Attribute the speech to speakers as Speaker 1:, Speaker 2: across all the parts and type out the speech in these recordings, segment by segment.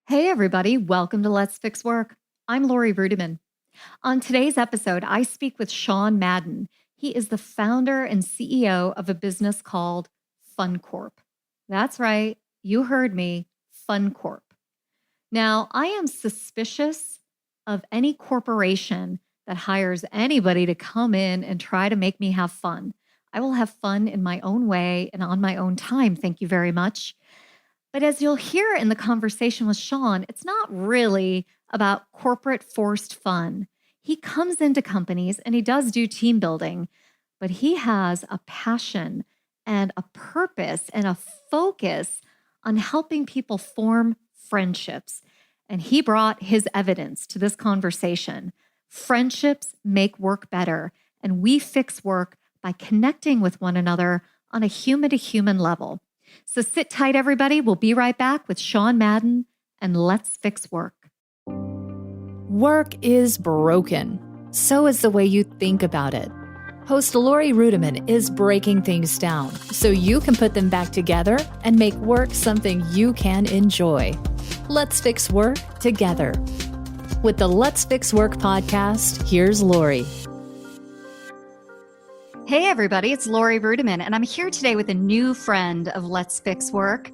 Speaker 1: Hey, everybody. Welcome to Let's Fix Work. I'm Lori Rudiman. On today's episode, I speak with Shawn Madden. He is the founder and CEO of a business called Corp. That's right. You heard me, Corp. Now, I am suspicious of any corporation that hires anybody to come in and try to make me have fun. I will have fun in my own way and on my own time. Thank you very much. But as you'll hear in the conversation with Shawn, it's not really about corporate forced fun. He comes into companies and he does do team building, but he has a passion and a purpose and a focus on helping people form friendships. And he brought his evidence to this conversation. Friendships make work better, and we fix work by connecting with one another on a human to human level. So sit tight, everybody. We'll be right back with Shawn Madden and Let's Fix Work.
Speaker 2: Work is broken. So is the way you think about it. Host Lori Rudiman is breaking things down so you can put them back together and make work something you can enjoy. Let's fix work together. With the Let's Fix Work podcast, here's Lori.
Speaker 1: Hey, everybody, it's Lori Rudiman, and I'm here today with a new friend of Let's Fix Work.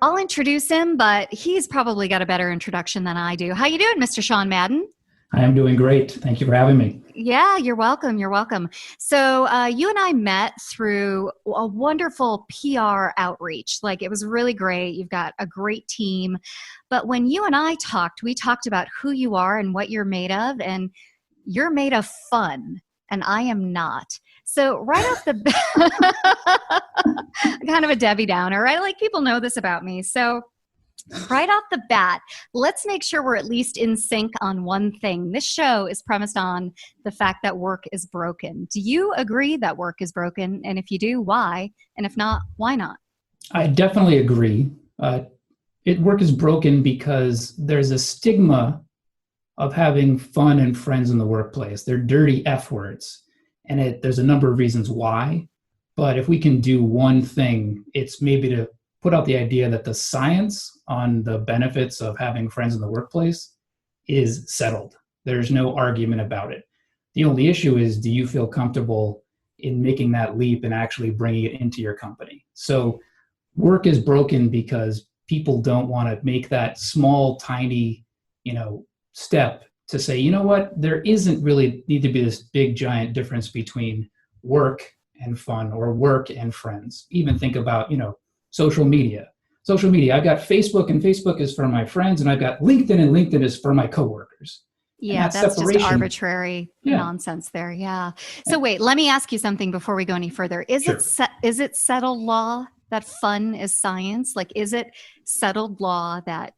Speaker 1: I'll introduce him, but he's probably got a better introduction than I do. How you doing, Mr. Shawn Madden?
Speaker 3: I am doing great. Thank you for having me.
Speaker 1: Yeah, you're welcome. You're welcome. So you and I met through a wonderful PR outreach. Like, it was really great. You've got a great team. But when you and I talked, we talked about who you are and what you're made of, and you're made of fun, and I am not. So right off the kind of a Debbie Downer, right? Like, people know this about me. So right off the bat, let's make sure we're at least in sync on one thing. This show is premised on the fact that work is broken. Do you agree that work is broken? And if you do, why? And if not, why not?
Speaker 3: I definitely agree. Work is broken because there's a stigma of having fun and friends in the workplace. They're dirty F words. And there's a number of reasons why. But if we can do one thing, it's maybe to put out the idea that the science on the benefits of having friends in the workplace is settled. There's no argument about it. The only issue is, do you feel comfortable in making that leap and actually bringing it into your company? So work is broken because people don't want to make that small, tiny, step to say, you know what, there isn't really need to be this big, giant difference between work and fun or work and friends. Even think about, social media. Social media, I've got Facebook, and Facebook is for my friends, and I've got LinkedIn, and LinkedIn is for my coworkers.
Speaker 1: Yeah, that's just arbitrary nonsense there. Yeah. So wait, let me ask you something before we go any further. Is it settled law that fun is science? Like, is it settled law that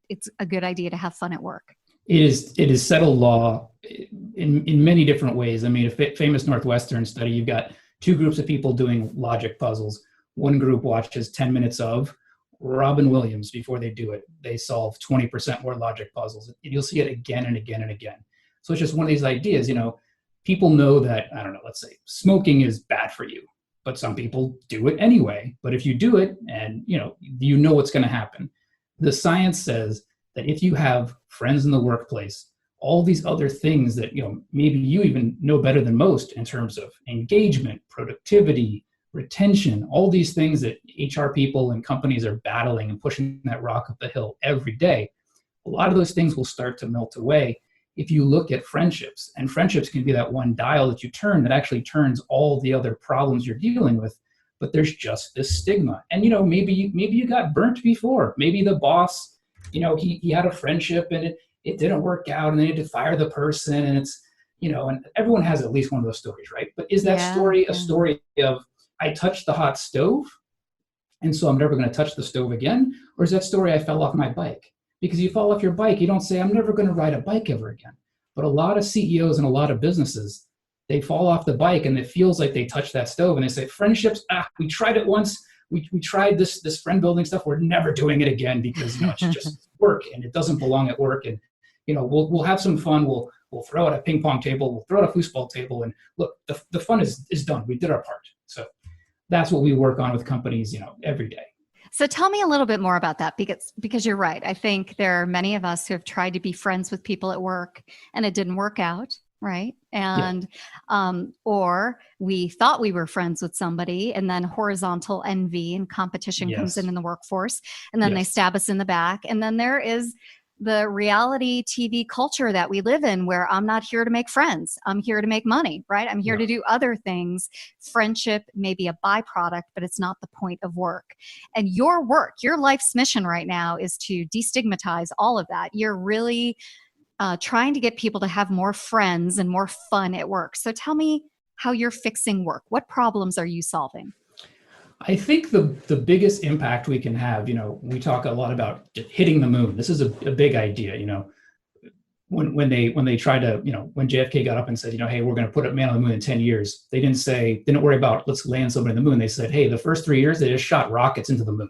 Speaker 1: it's a good idea to have fun at work?
Speaker 3: It is settled law in many different ways. I mean, a famous Northwestern study, you've got two groups of people doing logic puzzles. One group watches 10 minutes of Robin Williams before they do it. They solve 20% more logic puzzles. And you'll see it again and again and again. So it's just one of these ideas, people know that, I don't know, let's say smoking is bad for you, but some people do it anyway. But if you do it and, you know what's going to happen. The science says that if you have friends in the workplace, all these other things that, maybe you even know better than most in terms of engagement, productivity, retention, all these things that HR people and companies are battling and pushing that rock up the hill every day, a lot of those things will start to melt away if you look at friendships. And friendships can be that one dial that you turn that actually turns all the other problems you're dealing with. But there's just this stigma. And, maybe you got burnt before. Maybe the boss, he had a friendship and it didn't work out and they had to fire the person. And it's, and everyone has at least one of those stories, right? But is that story a story of, I touched the hot stove, and so I'm never going to touch the stove again? Or is that story, I fell off my bike? Because you fall off your bike, you don't say, I'm never going to ride a bike ever again. But a lot of CEOs and a lot of businesses, they fall off the bike and it feels like they touch that stove and they say, friendships, we tried it once. We tried this friend building stuff. We're never doing it again because it's just work and it doesn't belong at work. And we'll have some fun. We'll throw out a ping pong table. We'll throw out a foosball table. And look, the fun is done. We did our part. So that's what we work on with companies, every day.
Speaker 1: So tell me a little bit more about that because you're right. I think there are many of us who have tried to be friends with people at work and it didn't work out, right?
Speaker 3: Yeah.
Speaker 1: And or we thought we were friends with somebody, and then horizontal envy and competition comes
Speaker 3: Yes.
Speaker 1: in the workforce, and then they
Speaker 3: Yes.
Speaker 1: stab us in the back. And then there is the reality TV culture that we live in where I'm not here to make friends. I'm here to make money, right? I'm here
Speaker 3: Yeah.
Speaker 1: to do other things. Friendship may be a byproduct, but it's not the point of work. And your work, your life's mission right now is to destigmatize all of that. You're really trying to get people to have more friends and more fun at work. So tell me how you're fixing work. What problems are you solving?
Speaker 3: I think the biggest impact we can have, we talk a lot about hitting the moon. This is a big idea, when they tried to, when JFK got up and said, hey, we're going to put a man on the moon in 10 years, they didn't worry about let's land somebody on the moon. They said, hey, the first 3 years they just shot rockets into the moon.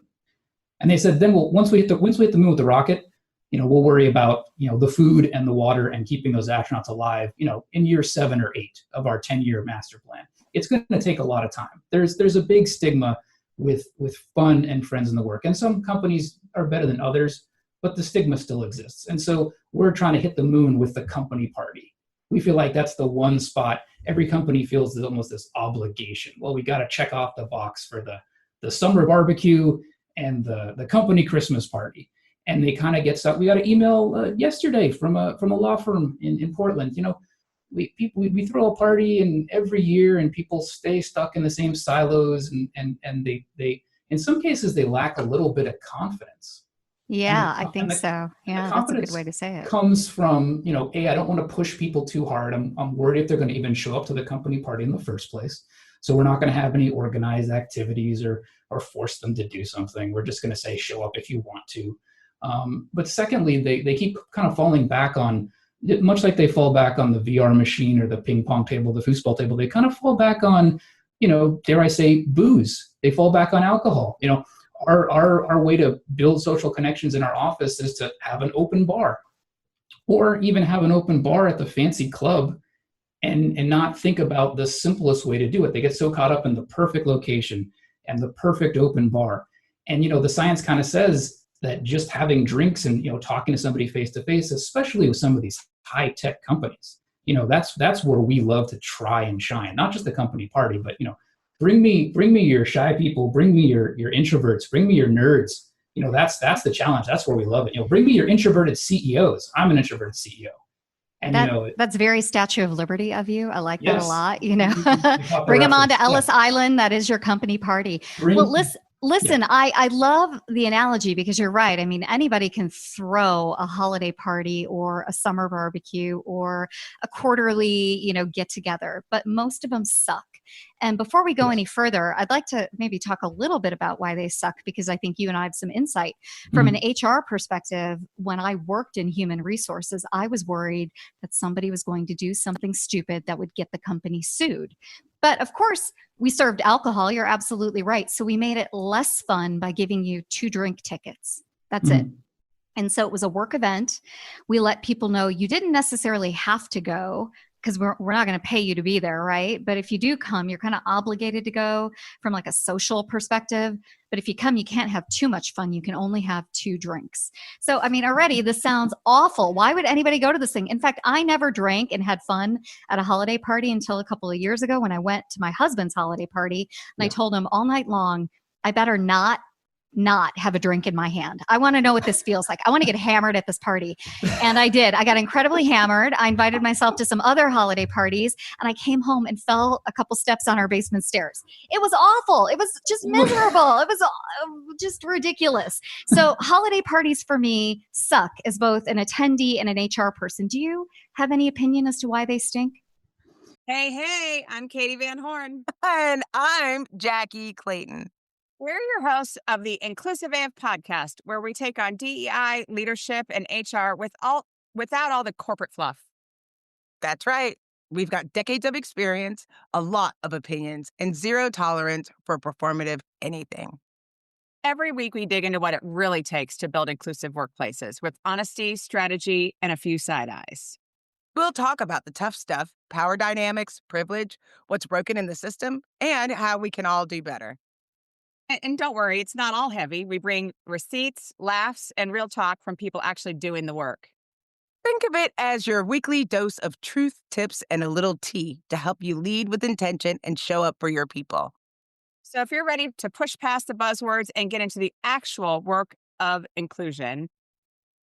Speaker 3: And they said, then once we hit the moon with the rocket, we'll worry about, the food and the water and keeping those astronauts alive, in year 7 or 8 of our 10-year master plan. It's going to take a lot of time. There's a big stigma with fun and friends in the work. And some companies are better than others, but the stigma still exists. And so we're trying to hit the moon with the company party. We feel like that's the one spot every company feels there's almost this obligation. Well, we got to check off the box for the summer barbecue and the company Christmas party. And they kind of get stuck. We got an email yesterday from a law firm in Portland. We throw a party and every year, and people stay stuck in the same silos, and they in some cases they lack a little bit of confidence.
Speaker 1: Yeah, I think
Speaker 3: The
Speaker 1: so. Yeah, that's a good
Speaker 3: confidence
Speaker 1: way to say it.
Speaker 3: comes from, hey, I don't want to push people too hard. I'm worried if they're going to even show up to the company party in the first place. So we're not going to have any organized activities or force them to do something. We're just going to say, show up if you want to. But secondly, they keep kind of falling back on, much like they fall back on the VR machine or the ping pong table, the foosball table, they kind of fall back on, dare I say, booze. They fall back on alcohol. Our way to build social connections in our office is to have an open bar, or even have an open bar at the fancy club, and not think about the simplest way to do it. They get so caught up in the perfect location and the perfect open bar. And the science kind of says that just having drinks and talking to somebody face to face, especially with some of these high tech companies, that's where we love to try and shine. Not just the company party, but bring me your shy people, bring me your introverts, bring me your nerds. That's the challenge. That's where we love it. Bring me your introverted CEOs. I'm an introverted CEO. And
Speaker 1: that's very Statue of Liberty of you. I like that a
Speaker 3: yes,
Speaker 1: lot.
Speaker 3: the
Speaker 1: Bring them on
Speaker 3: reference.
Speaker 1: to Ellis
Speaker 3: Yeah.
Speaker 1: Island. That is your company party. Well, listen.
Speaker 3: Yeah.
Speaker 1: I love the analogy because you're right. I mean, anybody can throw a holiday party or a summer barbecue or a quarterly, get together, but most of them suck. And before we go
Speaker 3: Yes.
Speaker 1: any further, I'd like to maybe talk a little bit about why they suck, because I think you and I have some insight. From an HR perspective, when I worked in human resources, I was worried that somebody was going to do something stupid that would get the company sued. But of course, we served alcohol. You're absolutely right. So we made it less fun by giving you 2 drink tickets. That's it. And so it was a work event. We let people know you didn't necessarily have to go, because we're not going to pay you to be there, right? But if you do come, you're kind of obligated to go from like a social perspective. But if you come, you can't have too much fun. You can only have 2 drinks. So, I mean, already this sounds awful. Why would anybody go to this thing? In fact, I never drank and had fun at a holiday party until a couple of years ago when I went to my husband's holiday party. And I told him all night long, I better not have a drink in my hand. I want to know what this feels like. I want to get hammered at this party. And I did. I got incredibly hammered. I invited myself to some other holiday parties, and I came home and fell a couple steps on our basement stairs. It was awful. It was just miserable. It was just ridiculous. So holiday parties for me suck as both an attendee and an HR person. Do you have any opinion as to why they stink?
Speaker 4: Hey, I'm Katie Van Horn.
Speaker 5: And I'm Jackie Clayton.
Speaker 4: We're your hosts of the Inclusive AF podcast, where we take on DEI, leadership, and HR without all the corporate fluff.
Speaker 5: That's right. We've got decades of experience, a lot of opinions, and zero tolerance for performative anything.
Speaker 4: Every week, we dig into what it really takes to build inclusive workplaces with honesty, strategy, and a few side eyes.
Speaker 5: We'll talk about the tough stuff, power dynamics, privilege, what's broken in the system, and how we can all do better.
Speaker 4: And don't worry, it's not all heavy. We bring receipts, laughs, and real talk from people actually doing the work.
Speaker 5: Think of it as your weekly dose of truth, tips, and a little tea to help you lead with intention and show up for your people.
Speaker 4: So if you're ready to push past the buzzwords and get into the actual work of inclusion,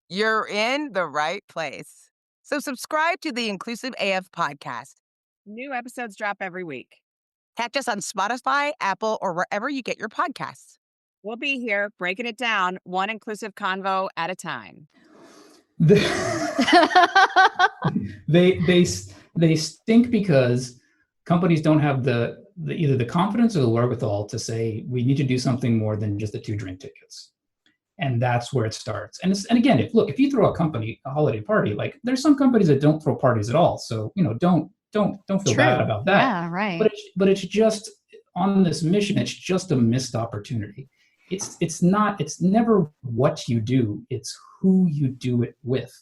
Speaker 5: You're in the right place. So subscribe to the Inclusive AF podcast.
Speaker 4: new episodes drop every week.
Speaker 5: Catch us on Spotify, Apple, or wherever you get your podcasts.
Speaker 4: We'll be here breaking it down one inclusive convo at a time.
Speaker 3: they they stink because companies don't have the either the confidence or the wherewithal to say we need to do something more than just the 2 drink tickets, and that's where it starts. And again, if you throw a holiday party, like there's some companies that don't throw parties at all, so don't feel bad about that.
Speaker 1: Yeah, right.
Speaker 3: But it's just on this mission, it's just a missed opportunity. It's never what you do, it's who you do it with.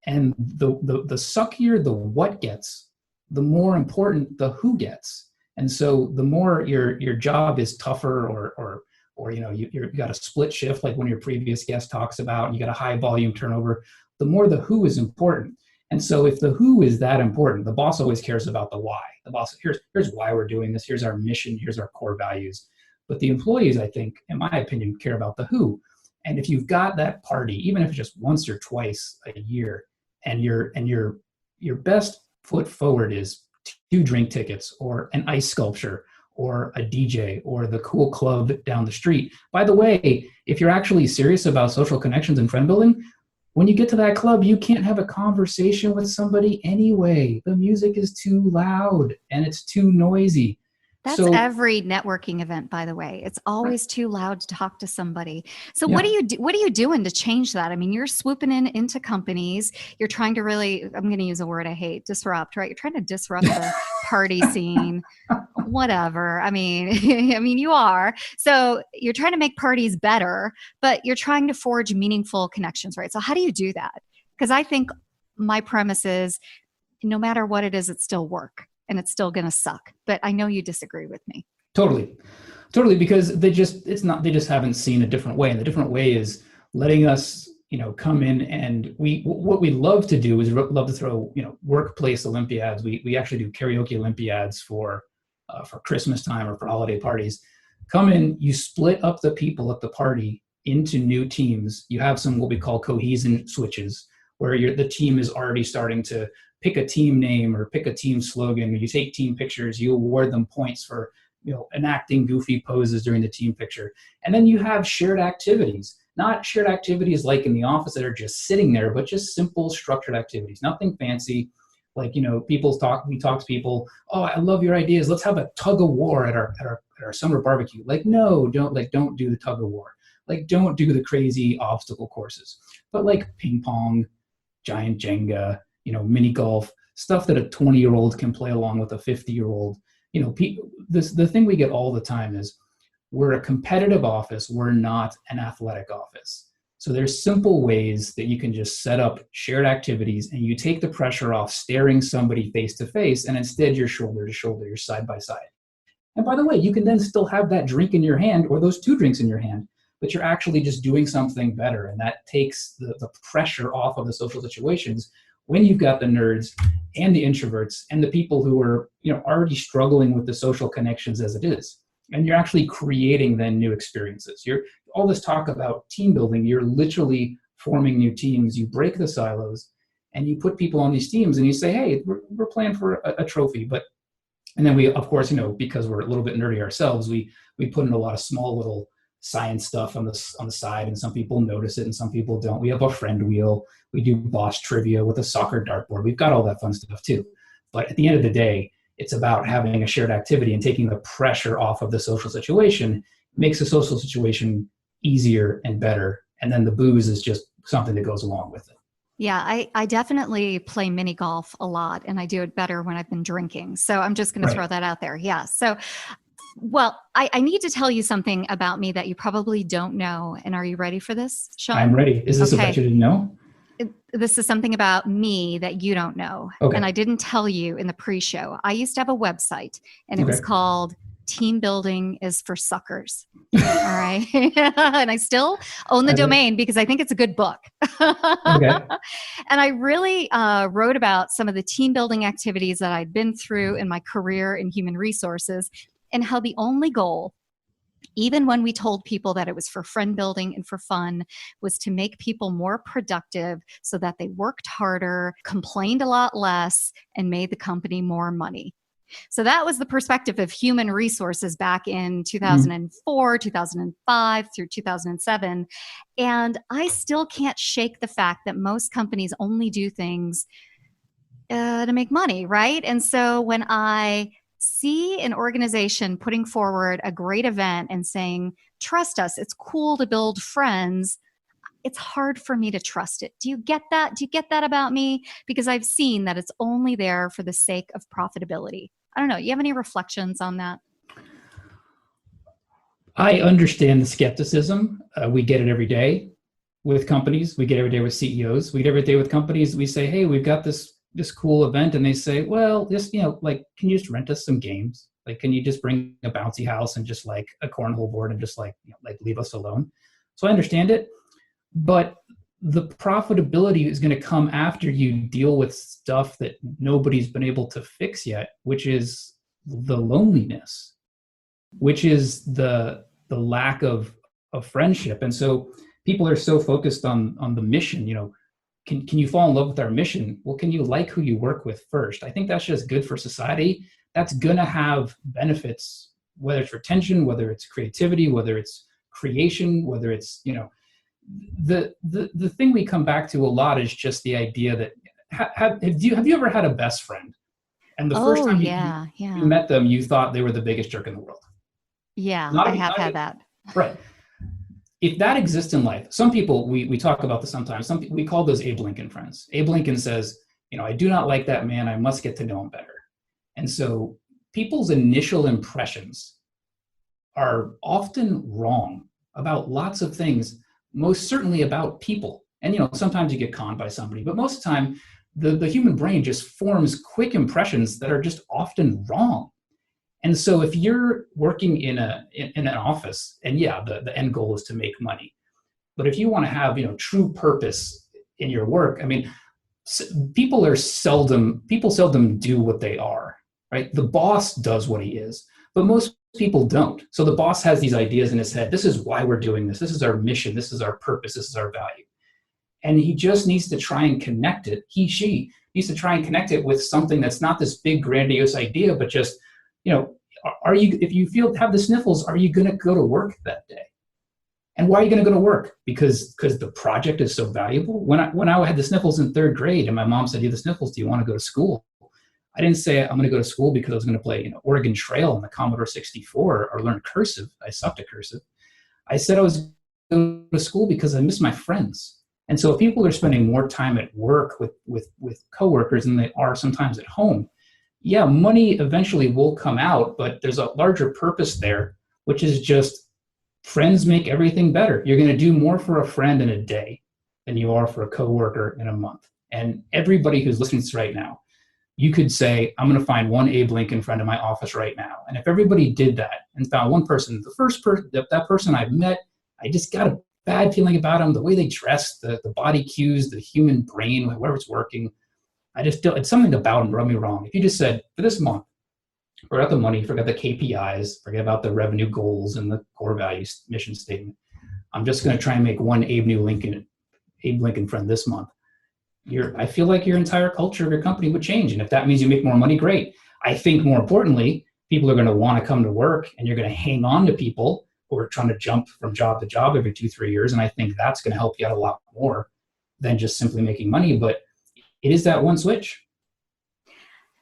Speaker 3: And the suckier the what gets, the more important the who gets. And so the more your job is tougher, or you got a split shift like one of your previous guest talks about, and you got a high volume turnover, the more the who is important. And so if the who is that important, the boss always cares about the why. The boss, here's why we're doing this, here's our mission, here's our core values. But the employees, I think, in my opinion, care about the who. And if you've got that party, even if it's just once or twice a year, and your best foot forward is 2 drink tickets or an ice sculpture or a DJ or the cool club down the street. By the way, if you're actually serious about social connections and friend building, when you get to that club, you can't have a conversation with somebody anyway. The music is too loud and it's too noisy.
Speaker 1: That's every networking event, by the way. It's always too loud to talk to somebody. So
Speaker 3: Yeah.
Speaker 1: what are you doing to change that? I mean, you're swooping into companies. You're trying to really, I'm going to use a word I hate, disrupt, right? You're trying to disrupt the party scene, whatever. I mean, you are. So you're trying to make parties better, but you're trying to forge meaningful connections, right? So how do you do that? Because I think my premise is no matter what it is, it's still work. And it's still going to suck. But I know you disagree with me.
Speaker 3: Totally, because they just haven't seen a different way. And the different way is letting us, come in, and what we love to do is love to throw, workplace Olympiads. We actually do karaoke Olympiads for Christmas time or for holiday parties. Come in, you split up the people at the party into new teams. You have some what we call cohesion switches, where the team is already starting to pick a team name or pick a team slogan. You take team pictures, you award them points for enacting goofy poses during the team picture. And then you have shared activities, not shared activities like in the office that are just sitting there, but just simple structured activities, nothing fancy. Like, we talk to people, oh, I love your ideas. Let's have a tug of war at our summer barbecue. Like, no, don't do the tug of war. Like, don't do the crazy obstacle courses, but like ping pong, giant Jenga, mini golf, stuff that a 20-year-old can play along with a 50-year-old. The thing we get all the time is we're a competitive office. We're not an athletic office. So there's simple ways that you can just set up shared activities, and you take the pressure off staring somebody face to face, and instead you're shoulder to shoulder, you're side by side. And by the way, you can then still have that drink in your hand or those 2 drinks in your hand, but you're actually just doing something better. And that takes the pressure off of the social situations when you've got the nerds and the introverts and the people who are already struggling with the social connections as it is. And you're actually creating then new experiences. You're all this talk about team building, you're literally forming new teams. You break the silos and you put people on these teams and you say, hey, we're playing for a trophy. And then we, of course, because we're a little bit nerdy ourselves, we put in a lot of small little science stuff on the side, and some people notice it and some people don't. We have a friend wheel. We do boss trivia with a soccer dartboard. We've got all that fun stuff too. But at the end of the day, it's about having a shared activity and taking the pressure off of the social situation. Makes the social situation easier and better. And then the booze is just something that goes along with it.
Speaker 1: Yeah, I definitely play mini golf a lot, and I do it better when I've been drinking. So I'm just going to throw that out there. Yeah. So, well, I need to tell you something about me that you probably don't know. And are you ready for this, Shawn?
Speaker 3: I'm ready. Is this about you didn't know?
Speaker 1: This is something about me that you don't know.
Speaker 3: Okay.
Speaker 1: And I didn't tell you in the pre-show. I used to have a website, and it was called team building is for suckers. All right. And I still own the domain because I think it's a good book.
Speaker 3: Okay.
Speaker 1: And I really wrote about some of the team building activities that I'd been through in my career in human resources, and how the only goal, even when we told people that it was for friend building and for fun, was to make people more productive so that they worked harder, complained a lot less, and made the company more money. So that was the perspective of human resources back in 2004, 2005 through 2007. And I still can't shake the fact that most companies only do things to make money, right? And so when I see an organization putting forward a great event and saying, trust us, it's cool to build friends, it's hard for me to trust it. Do you get that? Do you get that about me? Because I've seen that it's only there for the sake of profitability. I don't know. You have any reflections on that?
Speaker 3: I understand the skepticism. We get it every day with companies. We get it every day with CEOs. We get it every day with companies. We say, hey, we've got this cool event. And they say, well, just, like, can you just rent us some games? Like, can you just bring a bouncy house and just like a cornhole board and just like leave us alone? So I understand it. But the profitability is going to come after you deal with stuff that nobody's been able to fix yet, which is the loneliness, which is the lack of friendship. And so people are so focused on the mission. Can you fall in love with our mission? Well, can you like who you work with first? I think that's just good for society. That's going to have benefits, whether it's retention, whether it's creativity, whether it's creation, whether it's, the thing we come back to a lot is just the idea that have you ever had a best friend, and the first time you met them, you thought they were the biggest jerk in the world?
Speaker 1: Yeah, I have had that.
Speaker 3: Right. If that exists in life, some people, we talk about this sometimes, we call those Abe Lincoln friends. Abe Lincoln says, I do not like that man, I must get to know him better. And so people's initial impressions are often wrong about lots of things, most certainly about people. And, sometimes you get conned by somebody, but most of the time, the human brain just forms quick impressions that are just often wrong. And so if you're working in an office, and the end goal is to make money, but if you want to have, true purpose in your work, people seldom do what they are, right? The boss does what he is, but most people don't. So the boss has these ideas in his head. This is why we're doing this. This is our mission. This is our purpose. This is our value. And he just needs to try and connect it. She needs to try and connect it with something that's not this big grandiose idea, but just, if you have the sniffles, are you going to go to work that day? And why are you going to go to work? Because the project is so valuable. When I had the sniffles in third grade and my mom said, you have the sniffles, do you want to go to school? I didn't say I'm going to go to school because I was going to play Oregon Trail on the Commodore 64 or learn cursive. I sucked at cursive. I said I was going to school because I miss my friends. And so if people are spending more time at work with coworkers than they are sometimes at home, money eventually will come out, but there's a larger purpose there, which is just friends make everything better. You're going to do more for a friend in a day than you are for a coworker in a month. And everybody who's listening to this right now, you could say, I'm going to find one Abe Lincoln friend in my office right now. And if everybody did that and found one person, the first person, that person I've met, I just got a bad feeling about them, the way they dress, the body cues, the human brain, where it's working. It's something about them rubbed me wrong. If you just said, for this month, forget the money, forget the KPIs, forget about the revenue goals and the core values mission statement. I'm just going to try and make one Abe Lincoln friend this month. I feel like your entire culture of your company would change. And if that means you make more money, great. I think more importantly, people are going to want to come to work, and you're going to hang on to people who are trying to jump from job to job every 2-3 years. And I think that's going to help you out a lot more than just simply making money. But it is that one switch.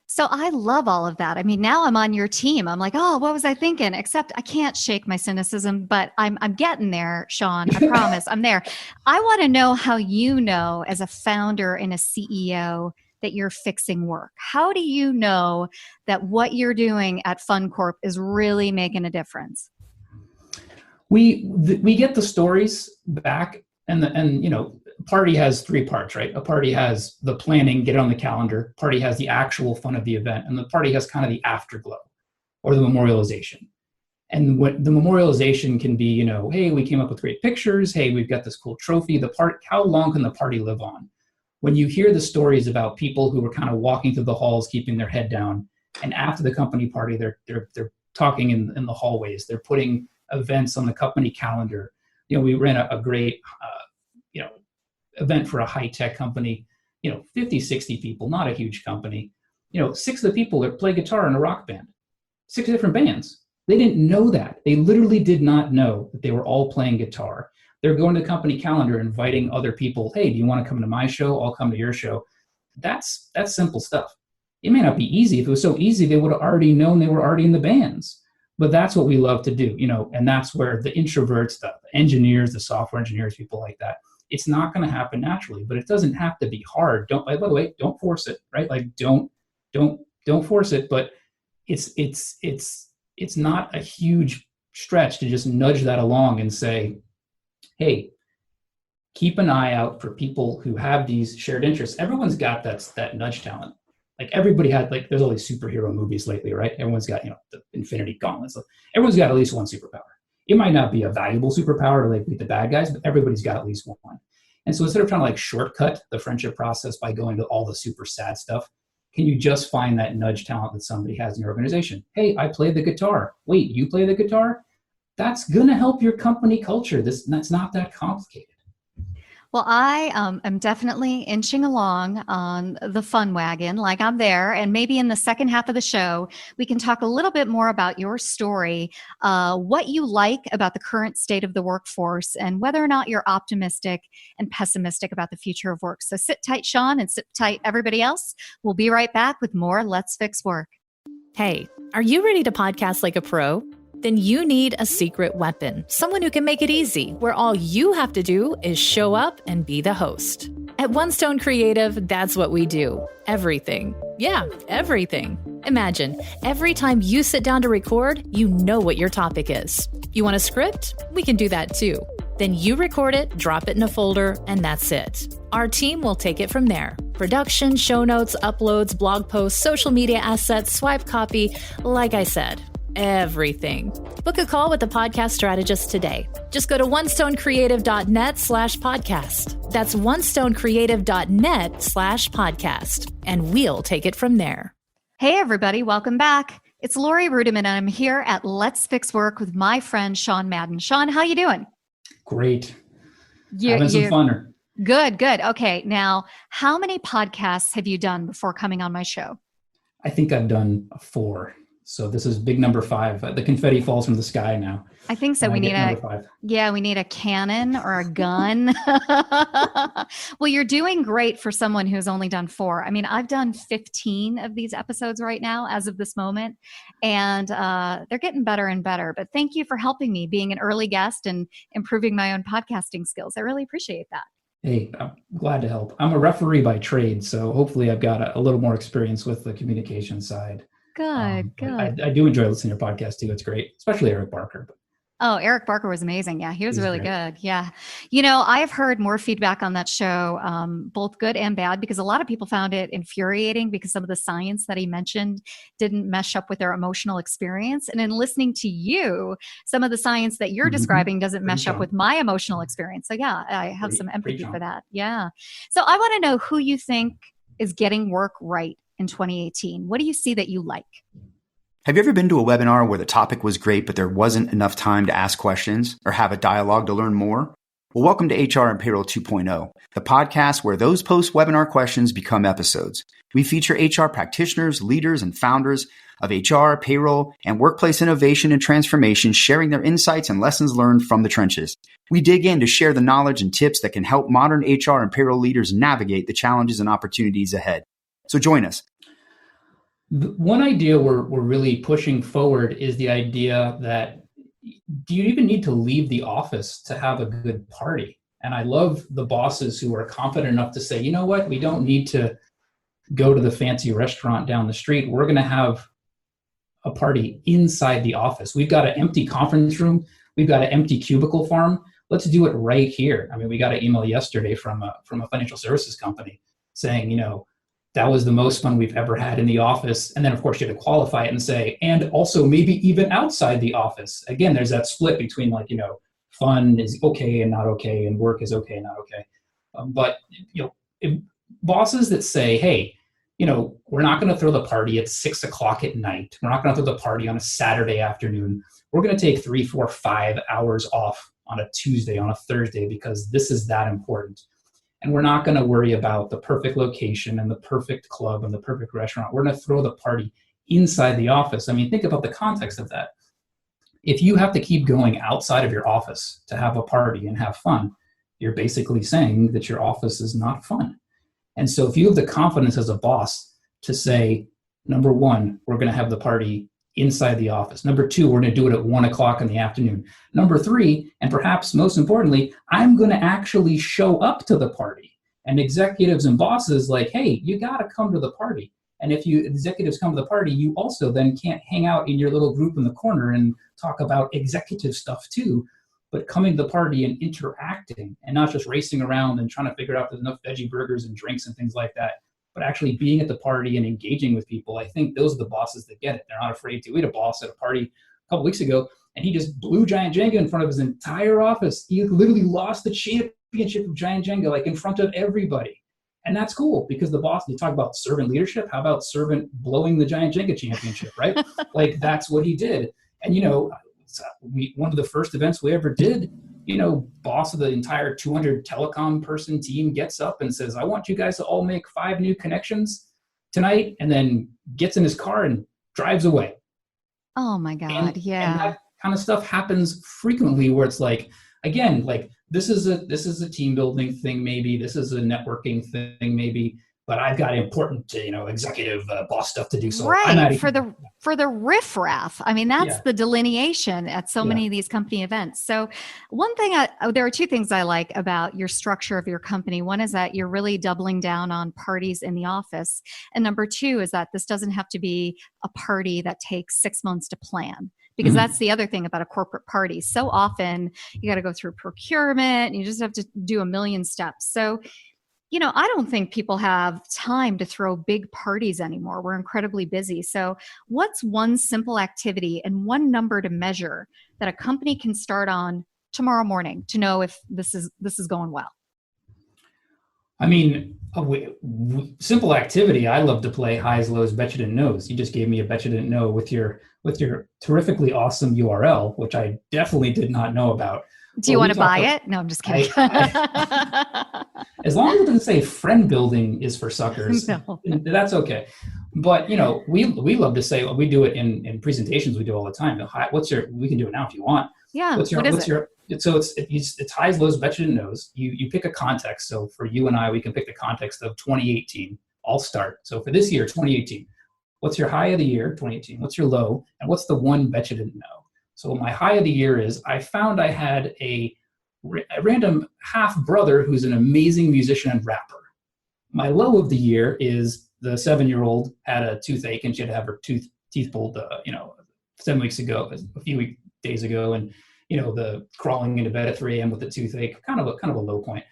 Speaker 1: So I love all of that. Now I'm on your team. I'm like, oh, what was I thinking? Except I can't shake my cynicism, but I'm getting there, Shawn. I promise I'm there. I want to know how as a founder and a CEO, that you're fixing work. How do you know that what you're doing at Fun Corp is really making a difference?
Speaker 3: We get the stories back, and party has 3 parts, right? A party has the planning, get it on the calendar. Party has the actual fun of the event, and the party has kind of the afterglow or the memorialization. And what the memorialization can be, hey, we came up with great pictures. Hey, we've got this cool trophy. How long can the party live on? When you hear the stories about people who were kind of walking through the halls, keeping their head down, and after the company party, they're talking in the hallways. They're putting events on the company calendar. We ran a great, event for a high-tech company, 50, 60 people, not a huge company. 6 of the people that play guitar in a rock band, 6 different bands. They didn't know that. They literally did not know that they were all playing guitar. They're going to the company calendar, inviting other people. Hey, do you want to come to my show? I'll come to your show. That's simple stuff. It may not be easy. If it was so easy, they would have already known they were already in the bands. But that's what we love to do, and that's where the introverts, the engineers, the software engineers, people like that, it's not going to happen naturally, but it doesn't have to be hard. By the way, don't force it, right? Like don't force it, but it's not a huge stretch to just nudge that along and say, hey, keep an eye out for people who have these shared interests. Everyone's got that nudge talent. Like everybody had, there's all these superhero movies lately, right? Everyone's got, the Infinity Gauntlets. Everyone's got at least one superpower. It might not be a valuable superpower to beat the bad guys, but everybody's got at least one. And so instead of trying to shortcut the friendship process by going to all the super sad stuff, can you just find that nudge talent that somebody has in your organization? Hey, I play the guitar. Wait, you play the guitar? That's going to help your company culture. That's not that complicated.
Speaker 1: Well, I am definitely inching along on the fun wagon, like I'm there. And maybe in the second half of the show, we can talk a little bit more about your story, what you like about the current state of the workforce, and whether or not you're optimistic and pessimistic about the future of work. So sit tight, Shawn, and sit tight, everybody else. We'll be right back with more Let's Fix Work.
Speaker 2: Hey, are you ready to podcast like a pro? Then you need a secret weapon, someone who can make it easy, where all you have to do is show up and be the host. At One Stone Creative, that's what we do. Everything. Yeah, everything. Imagine, every time you sit down to record, you know what your topic is. You want a script? We can do that too. Then you record it, drop it in a folder, and that's it. Our team will take it from there. Production, show notes, uploads, blog posts, social media assets, swipe copy, like I said. Everything. Book a call with the podcast strategist today. Just go to onestonecreative.net/podcast. That's onestonecreative.net/podcast. And we'll take it from there.
Speaker 1: Hey, everybody. Welcome back. It's Lori Rudiman, and I'm here at Let's Fix Work with my friend, Shawn Madden. Shawn, how you doing?
Speaker 3: Great. Having some fun.
Speaker 1: Good. Okay. Now, how many podcasts have you done before coming on my show?
Speaker 3: I think I've done 4. So this is big number 5. The confetti falls from the sky now.
Speaker 1: I think so. We need we need a cannon or a gun. Well, you're doing great for someone who's only done 4. I mean, I've done 15 of these episodes right now as of this moment, and they're getting better and better. But thank you for helping me, being an early guest and improving my own podcasting skills. I really appreciate that.
Speaker 3: Hey, I'm glad to help. I'm a referee by trade, so hopefully I've got a little more experience with the communication side.
Speaker 1: Good.
Speaker 3: I do enjoy listening to your podcast too. It's great, especially Eric Barker.
Speaker 1: Oh, Eric Barker was amazing. Yeah, he was really
Speaker 3: great.
Speaker 1: Good. Yeah. I've heard more feedback on that show, both good and bad, because a lot of people found it infuriating because some of the science that he mentioned didn't mesh up with their emotional experience. And in listening to you, some of the science that you're describing doesn't mesh up with my emotional experience. So yeah, I have some empathy for that. Yeah. So I want to know who you think is getting work right in 2018. What do you see that you like?
Speaker 6: Have you ever been to a webinar where the topic was great, but there wasn't enough time to ask questions or have a dialogue to learn more? Well, welcome to HR and Payroll 2.0, the podcast where those post-webinar questions become episodes. We feature HR practitioners, leaders, and founders of HR, payroll, and workplace innovation and transformation, sharing their insights and lessons learned from the trenches. We dig in to share the knowledge and tips that can help modern HR and payroll leaders navigate the challenges and opportunities ahead. So join us.
Speaker 3: One idea we're really pushing forward is the idea that, do you even need to leave the office to have a good party? And I love the bosses who are confident enough to say, you know what, we don't need to go to the fancy restaurant down the street. We're going to have a party inside the office. We've got an empty conference room. We've got an empty cubicle farm. Let's do it right here. I mean, we got an email yesterday from a financial services company saying, that was the most fun we've ever had in the office. And then of course you had to qualify it and say, and also maybe even outside the office. Again, there's that split between like, fun is okay and not okay, and work is okay and not okay. But bosses that say, hey, we're not going to throw the party at 6 o'clock at night. We're not going to throw the party on a Saturday afternoon. We're going to take 3, 4, 5 hours off on a Tuesday, on a Thursday, because this is that important. And we're not going to worry about the perfect location and the perfect club and the perfect restaurant. We're going to throw the party inside the office. I mean, think about the context of that. If you have to keep going outside of your office to have a party and have fun, you're basically saying that your office is not fun. And so if you have the confidence as a boss to say, number one, we're going to have the party inside the office. Number two, we're going to do it at 1 o'clock in the afternoon. Number three, and perhaps most importantly, I'm going to actually show up to the party. And executives and bosses like, hey, you got to come to the party. And if you executives come to the party, you also then can't hang out in your little group in the corner and talk about executive stuff too. But coming to the party and interacting and not just racing around and trying to figure out if there's enough veggie burgers and drinks and things like that, but actually being at the party and engaging with people. I think those are the bosses that get it. They're not afraid to. We had a boss at a party a couple weeks ago, and he just blew Giant Jenga in front of his entire office. He literally lost the championship of Giant Jenga, like in front of everybody. And that's cool because the boss, you talk about servant leadership. How about servant blowing the Giant Jenga championship, right? Like that's what he did. And, one of the first events we ever did, boss of the entire 200 telecom person team gets up and says, I want you guys to all make 5 new connections tonight, and then gets in his car and drives away.
Speaker 1: Oh my God. Yeah.
Speaker 3: And that kind of stuff happens frequently where it's like, again, like this is a team building thing. Maybe this is a networking thing, maybe, but I've got important, executive boss stuff to do. So
Speaker 1: right. For the riffraff. I mean, that's the delineation at so many of these company events. So one thing, there are 2 things I like about your structure of your company. One is that you're really doubling down on parties in the office. And number 2 is that this doesn't have to be a party that takes 6 months to plan. Because that's the other thing about a corporate party. So often you got to go through procurement and you just have to do a million steps. So I don't think people have time to throw big parties anymore. We're incredibly busy. So what's one simple activity and one number to measure that a company can start on tomorrow morning to know if this is going well?
Speaker 3: I mean, simple activity. I love to play highs, lows, bet you didn't knows. You just gave me a bet you didn't know with your terrifically awesome URL, which I definitely did not know about.
Speaker 1: Do you want to buy it? No, I'm just kidding.
Speaker 3: As long as it doesn't say friend building is for suckers, that's okay. But we love to say, we do it in presentations. We do all the time. We can do it now if you want.
Speaker 1: Yeah.
Speaker 3: So it's highs, lows, bet you didn't knows. You pick a context. So for you and I, we can pick the context of 2018. I'll start. So for this year, 2018, what's your high of the year, 2018? What's your low? And what's the one bet you didn't know? So my high of the year is I found I had a random half brother who's an amazing musician and rapper. My low of the year is the 7-year-old had a toothache and she had to have her teeth pulled, 7 weeks ago, a few days ago, and the crawling into bed at 3 a.m. with the toothache, kind of a low point.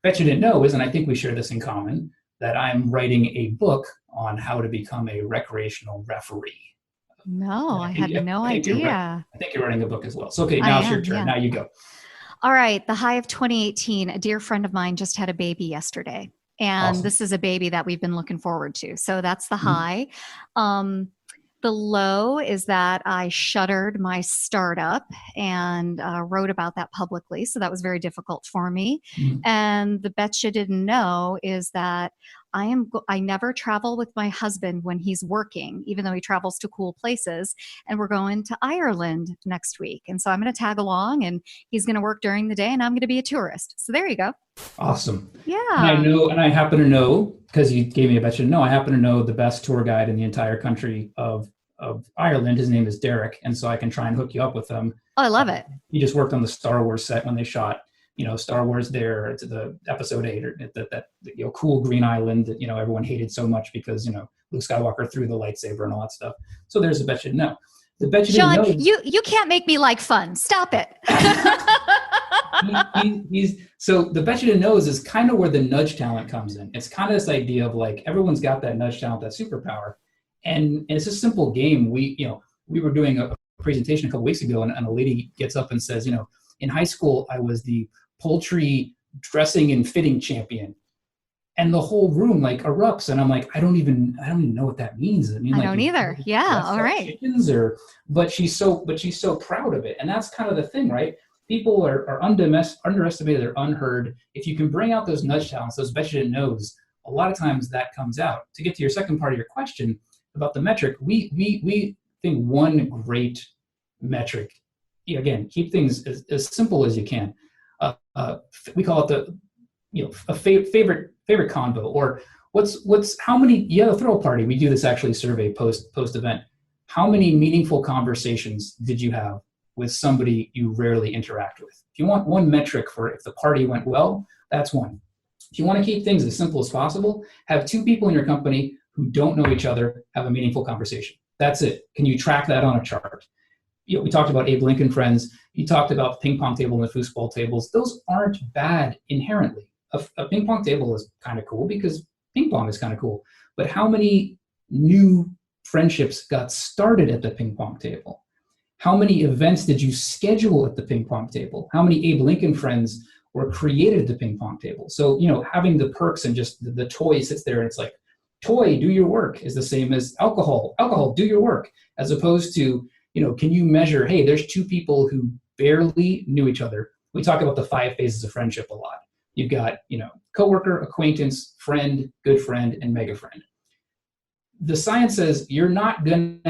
Speaker 3: Bet you didn't know is, and I think we share this in common, that I'm writing a book on how to become a recreational referee.
Speaker 1: No, I had no idea.
Speaker 3: I think you're writing a book as well. So, okay, now it's your turn. Yeah. Now you go.
Speaker 1: All right. The high of 2018, a dear friend of mine just had a baby yesterday. And awesome. This is a baby that we've been looking forward to. So that's the high. The low is that I shuttered my startup and wrote about that publicly. So that was very difficult for me. And the bet you didn't know is that I never travel with my husband when he's working, even though he travels to cool places. And we're going to Ireland next week. And so I'm going to tag along and he's going to work during the day and I'm going to be a tourist. So there you go.
Speaker 3: Awesome.
Speaker 1: Yeah.
Speaker 3: And I happen to know, because you gave me a bet you didn't know, I happen to know the best tour guide in the entire country of Ireland. His name is Derek. And so I can try and hook you up with him. Oh,
Speaker 1: I love it.
Speaker 3: He just worked on the Star Wars set when they shot Star Wars there to the episode 8 or that cool green island that, everyone hated so much because, Luke Skywalker threw the lightsaber and all that stuff. So there's a bet you didn't know. The bet you
Speaker 1: Shawn,
Speaker 3: didn't know.
Speaker 1: You can't make me like fun. Stop it.
Speaker 3: He's so the bet you didn't know is kind of where the nudge talent comes in. It's kind of this idea of like everyone's got that nudge talent, that superpower, and it's a simple game. We were doing a presentation a couple weeks ago, and a lady gets up and says, in high school I was the poultry dressing and fitting champion, and the whole room like erupts, and I'm like, I don't even know what that means. I mean,
Speaker 1: I
Speaker 3: like,
Speaker 1: don't either. Yeah. All right.
Speaker 3: chickens but she's so proud of it, and that's kind of the thing, right? People are underestimated, they're unheard. If you can bring out those nudge talents, those bet you didn't knows, a lot of times that comes out. To get to your second part of your question about the metric, we think one great metric, again, keep things as simple as you can. We call it a favorite convo, or how many, you have a throw party. We do this actually survey post event. How many meaningful conversations did you have with somebody you rarely interact with? If you want one metric for if the party went well, that's one. If you want to keep things as simple as possible, have two people in your company who don't know each other have a meaningful conversation. That's it. Can you track that on a chart? We talked about Abe Lincoln friends. You talked about the ping pong table and the foosball tables. Those aren't bad inherently. A ping pong table is kind of cool because ping pong is kind of cool. But how many new friendships got started at the ping pong table? How many events did you schedule at the ping pong table? How many Abe Lincoln friends were created at the ping pong table? So, having the perks and just the toy sits there and it's like, toy, do your work is the same as alcohol, do your work, as opposed to, can you measure, hey, there's two people who barely knew each other. We talk about the 5 phases of friendship a lot. You've got, coworker, acquaintance, friend, good friend, and mega friend. The science says you're unlikely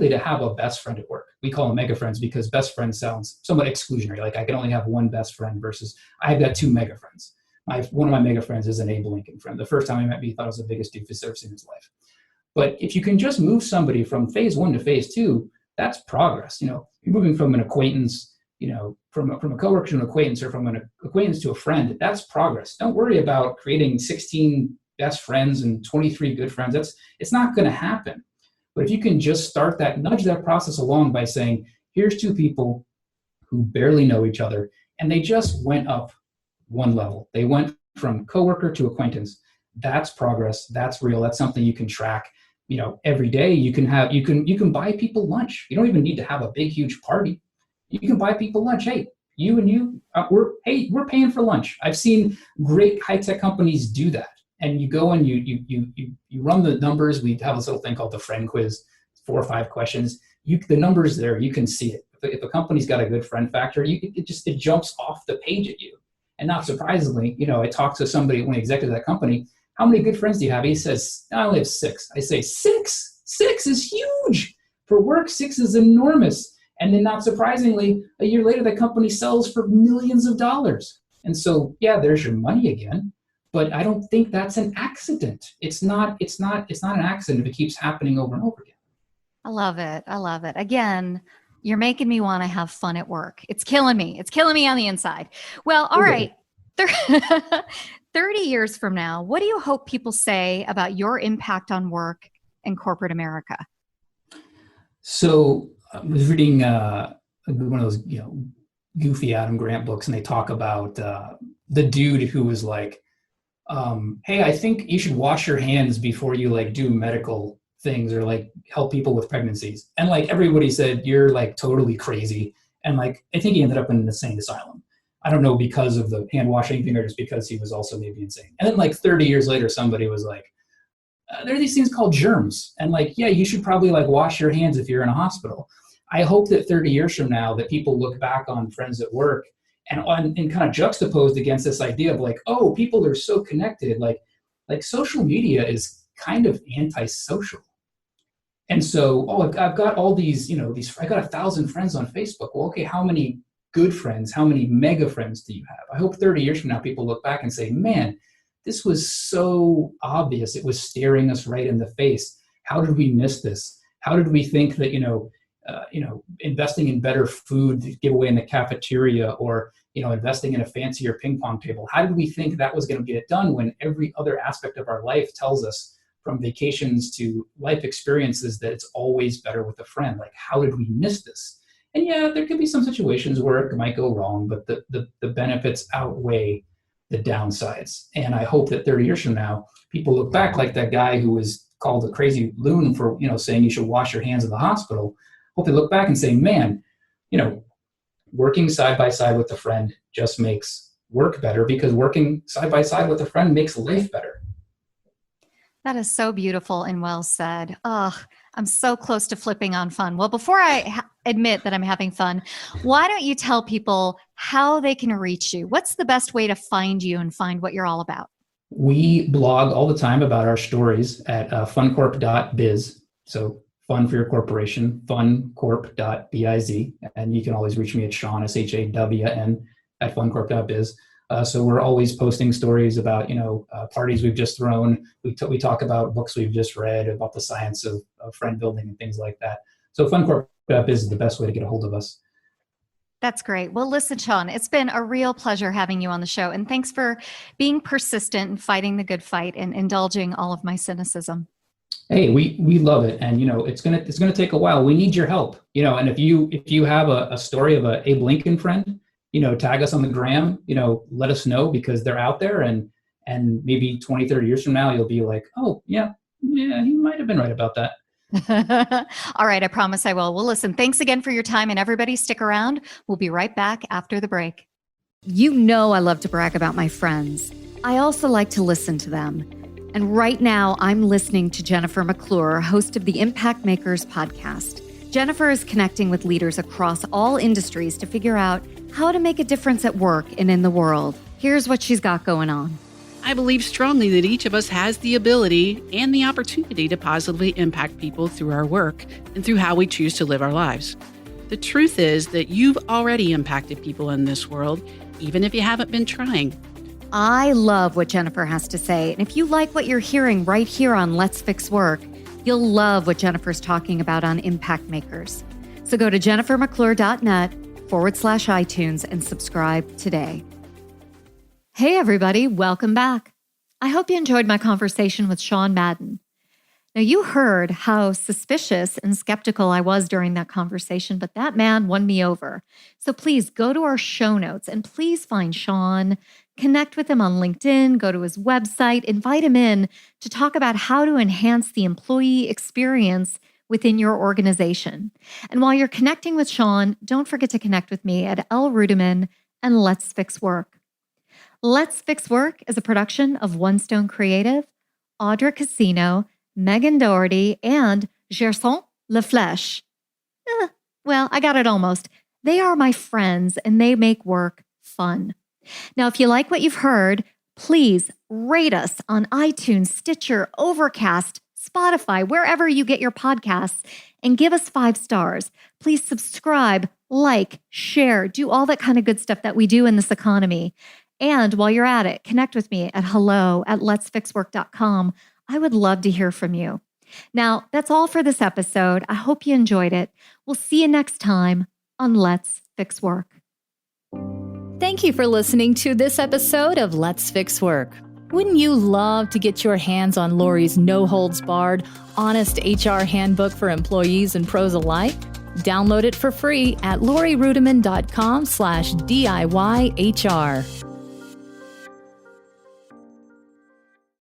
Speaker 3: to have a best friend at work. We call them mega friends because best friend sounds somewhat exclusionary. Like I can only have one best friend versus I've got 2 mega friends. One of my mega friends is an Abe Lincoln friend. The first time he met me, he thought I was the biggest doofus he's ever seen in his life. But if you can just move somebody from phase 1 to phase 2, that's progress. You're moving from an acquaintance, from a coworker to an acquaintance, or from an acquaintance to a friend. That's progress. Don't worry about creating 16 best friends and 23 good friends. It's not going to happen. But if you can just nudge that process along by saying, here's 2 people who barely know each other, and they just went up one level. They went from coworker to acquaintance. That's progress. That's real. That's something you can track. Every day you can buy people lunch. You don't even need to have a big, huge party. You can buy people lunch. Hey, you and you, we're paying for lunch. I've seen great high-tech companies do that. And you go and you run the numbers. We have this little thing called the friend quiz, 4 or 5 questions. The numbers there, you can see it. If a company's got a good friend factor, it jumps off the page at you. And not surprisingly, I talked to somebody, one of the executives of that company. How many good friends do you have? He says, I only have 6. I say, 6? 6 is huge. For work, 6 is enormous. And then not surprisingly, a year later, the company sells for millions of dollars. And so, yeah, there's your money again. But I don't think that's an accident. It's not an accident if it keeps happening over and over again.
Speaker 1: I love it. Again, you're making me want to have fun at work. It's killing me. It's killing me on the inside. Well, all right. 30 years from now, what do you hope people say about your impact on work in corporate America?
Speaker 3: So I was reading one of those goofy Adam Grant books, and they talk about the dude who was like, hey, I think you should wash your hands before you do medical things or help people with pregnancies. And everybody said, you're totally crazy. And I think he ended up in an insane asylum. I don't know, because of the hand washing thing or just because he was also maybe insane. And then 30 years later, somebody was like, there are these things called germs. And yeah, you should probably wash your hands if you're in a hospital. I hope that 30 years from now that people look back on friends at work and kind of juxtaposed against this idea of oh, people are so connected. Social media is kind of antisocial. And so, I've got all these, I got 1,000 friends on Facebook. Well, okay, how many good friends, how many mega friends do you have? I hope 30 years from now, people look back and say, man, this was so obvious. It was staring us right in the face. How did we miss this? How did we think that, investing in better food to give away in the cafeteria or, investing in a fancier ping pong table, how did we think that was going to get done when every other aspect of our life tells us, from vacations to life experiences, that it's always better with a friend? How did we miss this? And yeah, there could be some situations where it might go wrong, but the benefits outweigh the downsides. And I hope that 30 years from now, people look back like that guy who was called a crazy loon for, saying you should wash your hands in the hospital. Hope they look back and say, man, working side by side with a friend just makes work better, because working side by side with a friend makes life better.
Speaker 1: That is so beautiful and well said. Oh, I'm so close to flipping on fun. Well, before I admit that I'm having fun, why don't you tell people how they can reach you? What's the best way to find you and find what you're all about?
Speaker 3: We blog all the time about our stories at funcorp.biz. So fun for your corporation, funcorp.biz. And you can always reach me at Shawn, SHAWN, at funcorp.biz. So we're always posting stories about, parties we've just thrown. We talk about books we've just read, about the science of friend building and things like that. So funcorp.biz is the best way to get a hold of us.
Speaker 1: That's great. Well, listen, Shawn, it's been a real pleasure having you on the show. And thanks for being persistent and fighting the good fight and indulging all of my cynicism.
Speaker 3: Hey, we love it. And, it's gonna take a while. We need your help, and if you have a story of a Abe Lincoln friend, tag us on the gram, let us know, because they're out there, and maybe 20, 30 years from now, you'll be like, oh yeah, he might've been right about that.
Speaker 1: All right. I promise I will. Well, listen, thanks again for your time, and everybody stick around. We'll be right back after the break. You know, I love to brag about my friends. I also like to listen to them. And right now I'm listening to Jennifer McClure, host of the Impact Makers podcast. Jennifer is connecting with leaders across all industries to figure out how to make a difference at work and in the world. Here's what she's got going on.
Speaker 7: I believe strongly that each of us has the ability and the opportunity to positively impact people through our work and through how we choose to live our lives. The truth is that you've already impacted people in this world, even if you haven't been trying.
Speaker 1: I love what Jennifer has to say. And if you like what you're hearing right here on Let's Fix Work, you'll love what Jennifer's talking about on Impact Makers. So go to jennifermcclure.net/iTunes and subscribe today. Hey, everybody. Welcome back. I hope you enjoyed my conversation with Shawn Madden. Now, you heard how suspicious and skeptical I was during that conversation, but that man won me over. So please go to our show notes and please find Shawn, connect with him on LinkedIn, go to his website, invite him in to talk about how to enhance the employee experience within your organization. And while you're connecting with Shawn, don't forget to connect with me at L. Rudiman and Let's Fix Work. Let's Fix Work is a production of One Stone Creative, Audra Casino, Megan Doherty, and Gerson Laflèche. Well, I got it almost. They are my friends and they make work fun. Now, if you like what you've heard, please rate us on iTunes, Stitcher, Overcast, Spotify, wherever you get your podcasts, and give us 5 stars. Please subscribe, like, share, do all that kind of good stuff that we do in this economy. And while you're at it, connect with me at hello@letsfixwork.com. I would love to hear from you. Now, that's all for this episode. I hope you enjoyed it. We'll see you next time on Let's Fix Work.
Speaker 2: Thank you for listening to this episode of Let's Fix Work. Wouldn't you love to get your hands on Lori's no-holds-barred, honest HR handbook for employees and pros alike? Download it for free at lorirudiman.com/DIYHR.